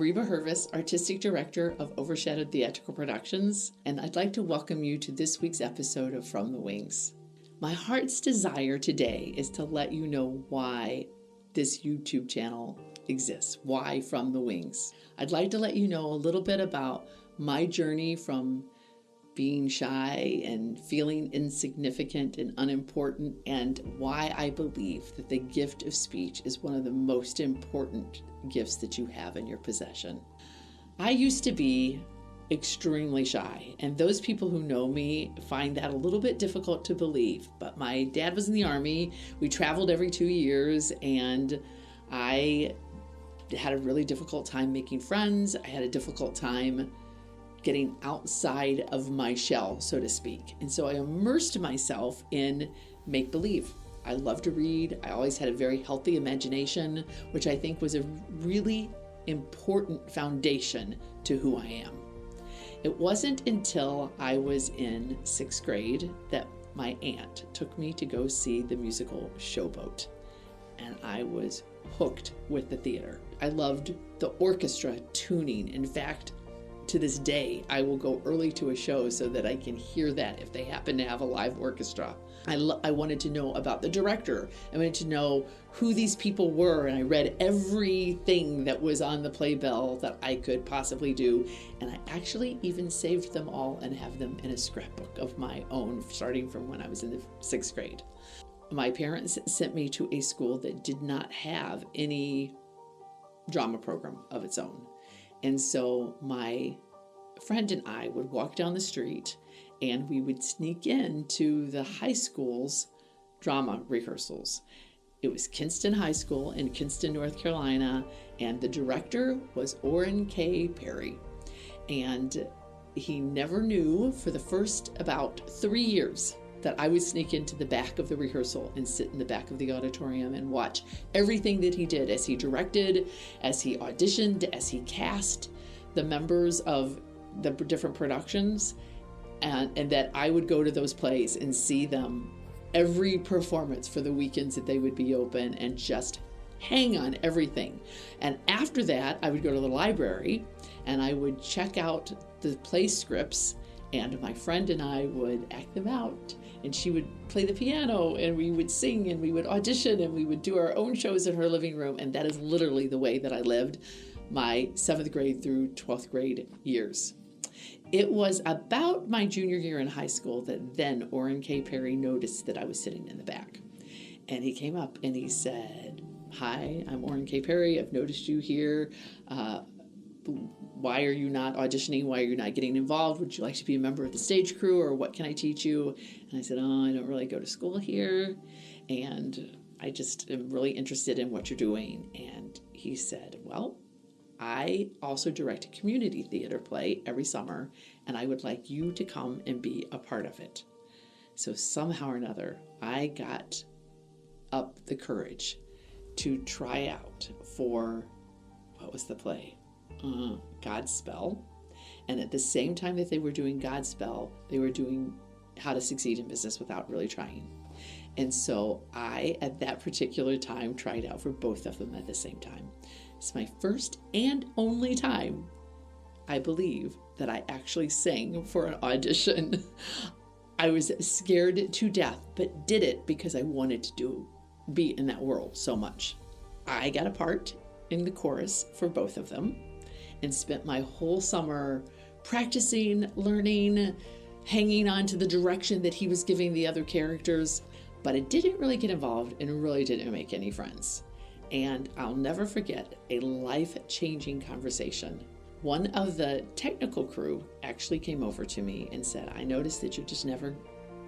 Reba, Artistic Director of Overshadowed Theatrical Productions, and I'd like to welcome you to this week's episode of From the Wings. My heart's desire today is to let you know why this YouTube channel exists, why From the Wings. I'd like to let you know a little bit about my journey from being shy and feeling insignificant and unimportant, and why I believe that the gift of speech is one of the most important gifts that you have in your possession. I used to be extremely shy, and those people who know me find that a little bit difficult to believe, but my dad was in the Army. We traveled every 2 years, and I had a really difficult time making friends. I had a difficult time getting outside of my shell, so to speak. And so I immersed myself in make-believe. I love to read. I always had a very healthy imagination, which I think was a really important foundation to who I am. It wasn't until I was in 6th grade that my aunt took me to go see the musical Showboat, and I was hooked with the theater. I loved the orchestra tuning. In fact, to this day, I will go early to a show so that I can hear that if they happen to have a live orchestra. I wanted to know about the director. I wanted to know who these people were, and I read everything that was on the playbill that I could possibly do, and I actually even saved them all and have them in a scrapbook of my own, starting from when I was in the 6th grade. My parents sent me to a school that did not have any drama program of its own. And so my friend and I would walk down the street, and we would sneak into the high school's drama rehearsals. It was Kinston High School in Kinston, North Carolina, and the director was Orrin K. Perry. And he never knew for the first about 3 years that I would sneak into the back of the rehearsal and sit in the back of the auditorium and watch everything that he did as he directed, as he auditioned, as he cast the members of the different productions, and that I would go to those plays and see them every performance for the weekends that they would be open and just hang on everything. And after that, I would go to the library and I would check out the play scripts, and my friend and I would act them out. And she would play the piano, and we would sing, and we would audition, and we would do our own shows in her living room. And that is literally the way that I lived my 7th grade through 12th grade years. It was about my junior year in high school that then Orrin K. Perry noticed that I was sitting in the back. And he came up and he said, "Hi, I'm Orrin K. Perry. I've noticed you here. Why are you not auditioning? Why are you not getting involved? Would you like to be a member of the stage crew, or what can I teach you?" And I said, "Oh, I don't really go to school here, and I just am really interested in what you're doing." And he said, "Well, I also direct a community theater play every summer, and I would like you to come and be a part of it." So somehow or another, I got up the courage to try out for, what was the play? Godspell. And at the same time that they were doing Godspell, they were doing How to Succeed in Business Without Really Trying. And so I, at that particular time, tried out for both of them at the same time. It's my first and only time, I believe, that I actually sang for an audition. I was scared to death, but did it because I wanted to be in that world so much. I got a part in the chorus for both of them, and spent my whole summer practicing, learning, hanging on to the direction that he was giving the other characters. But I didn't really get involved and really didn't make any friends. And I'll never forget a life-changing conversation. One of the technical crew actually came over to me and said, "I noticed that you're just never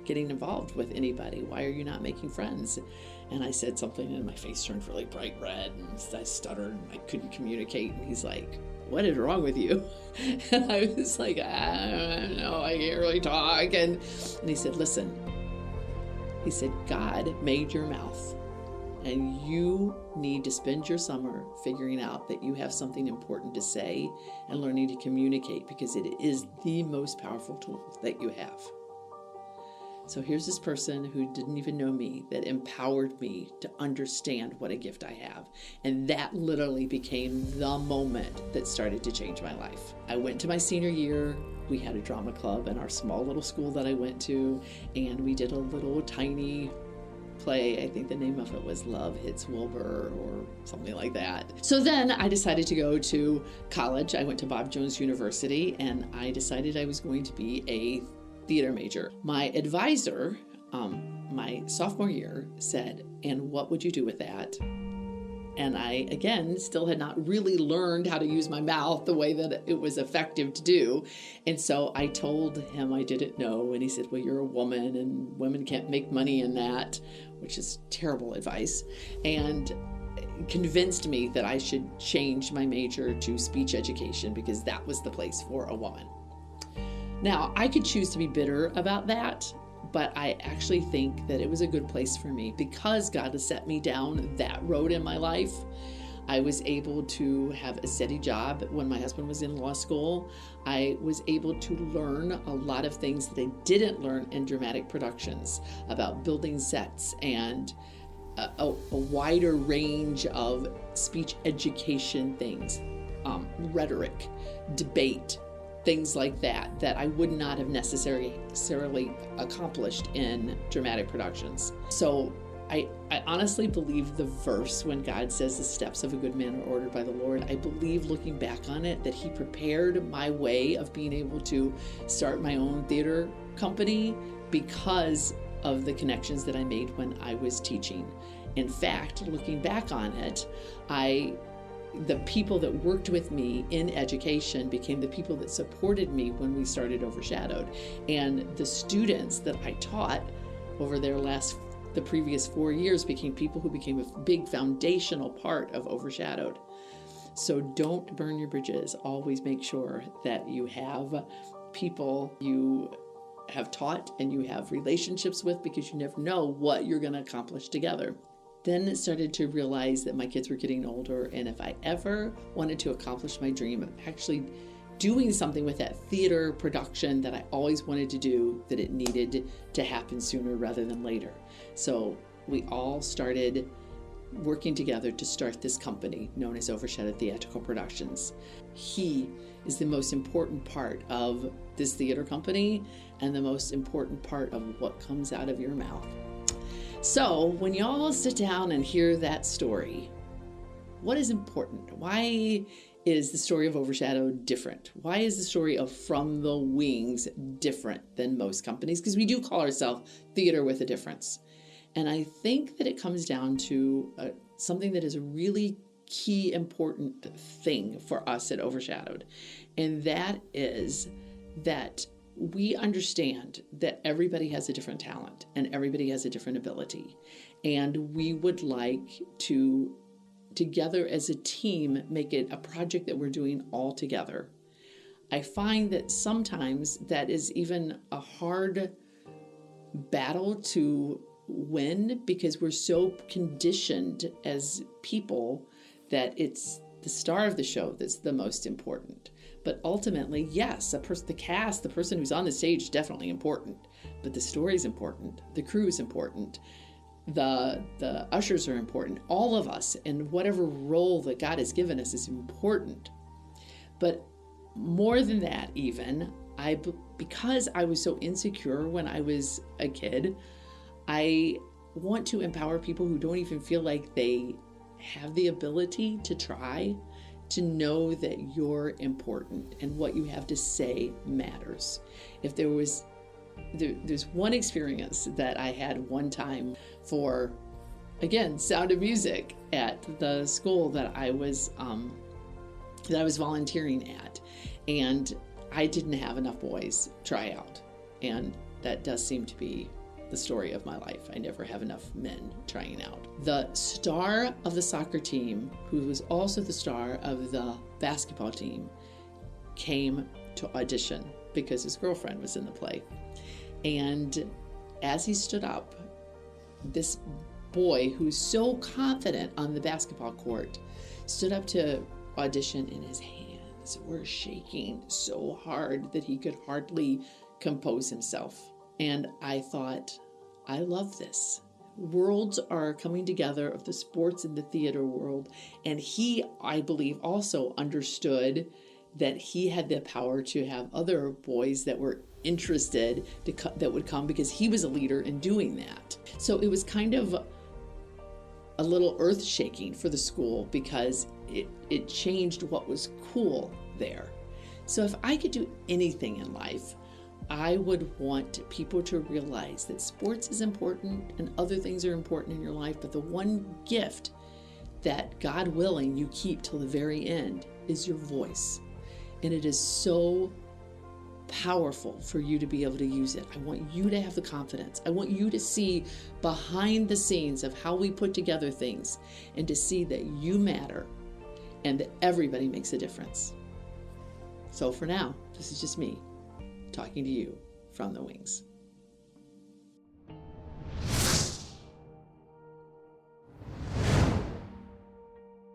getting involved with anybody. Why are you not making friends?" And I said something, and my face turned really bright red, and I stuttered, and I couldn't communicate. And he's like, "What is wrong with you?" And I was like, "I don't know, I can't really talk." And he said, "Listen," he said, "God made your mouth, and you need to spend your summer figuring out that you have something important to say and learning to communicate, because it is the most powerful tool that you have." So here's this person who didn't even know me that empowered me to understand what a gift I have. And that literally became the moment that started to change my life. I went to my senior year. We had a drama club in our small little school that I went to, and we did a little tiny play. I think the name of it was Love Hits Wilbur or something like that. So then I decided to go to college. I went to Bob Jones University, and I decided I was going to be a theater major. My advisor, my sophomore year, said, "And what would you do with that?" And I, again, still had not really learned how to use my mouth the way that it was effective to do. And so I told him I didn't know. And he said, "Well, you're a woman and women can't make money in that," which is terrible advice. And convinced me that I should change my major to speech education because that was the place for a woman. Now, I could choose to be bitter about that, but I actually think that it was a good place for me because God has set me down that road in my life. I was able to have a steady job when my husband was in law school. I was able to learn a lot of things that I didn't learn in dramatic productions about building sets and a wider range of speech education things, rhetoric, debate, things like that, that I would not have necessarily accomplished in dramatic productions. So I honestly believe the verse when God says the steps of a good man are ordered by the Lord. I believe, looking back on it, that He prepared my way of being able to start my own theater company because of the connections that I made when I was teaching. In fact, looking back on it, the people that worked with me in education became the people that supported me when we started Overshadowed. And the students that I taught over the previous 4 years became people who became a big foundational part of Overshadowed. So don't burn your bridges. Always make sure that you have people you have taught and you have relationships with, because you never know what you're going to accomplish together. Then it started to realize that my kids were getting older, and if I ever wanted to accomplish my dream of actually doing something with that theater production that I always wanted to do, that it needed to happen sooner rather than later. So we all started working together to start this company known as Overshadowed Theatrical Productions. He is the most important part of this theater company and the most important part of what comes out of your mouth. So when you all sit down and hear that story, what is important? Why is the story of Overshadowed different? Why is the story of From the Wings different than most companies? Because we do call ourselves Theater with a Difference. And I think that it comes down to something that is a really key important thing for us at Overshadowed. And that is that we understand that everybody has a different talent and everybody has a different ability. And we would like to, together as a team, make it a project that we're doing all together. I find that sometimes that is even a hard battle to win because we're so conditioned as people that it's the star of the show that's the most important. But ultimately, yes, the cast, the person who's on the stage is definitely important, but the story is important, the crew is important, the ushers are important, all of us and whatever role that God has given us is important. But more than that, even, because I was so insecure when I was a kid, I want to empower people who don't even feel like they have the ability to try, to know that you're important and what you have to say matters. If there's one experience that I had one time for, again, Sound of Music at the school that I was volunteering at, and I didn't have enough boys try out, and that does seem to be the story of my life. I never have enough men trying out. The star of the soccer team, who was also the star of the basketball team, came to audition because his girlfriend was in the play. And as he stood up, this boy who's so confident on the basketball court stood up to audition, and his hands were shaking so hard that he could hardly compose himself. And I thought, I love this. Worlds are coming together of the sports and the theater world. And he, I believe, also understood that he had the power to have other boys that were interested that would come, because he was a leader in doing that. So it was kind of a little earth-shaking for the school, because it changed what was cool there. So if I could do anything in life, I would want people to realize that sports is important and other things are important in your life, but the one gift that, God willing, you keep till the very end is your voice. And it is so powerful for you to be able to use it. I want you to have the confidence. I want you to see behind the scenes of how we put together things, and to see that you matter and that everybody makes a difference. So for now, this is just me talking to you from the wings.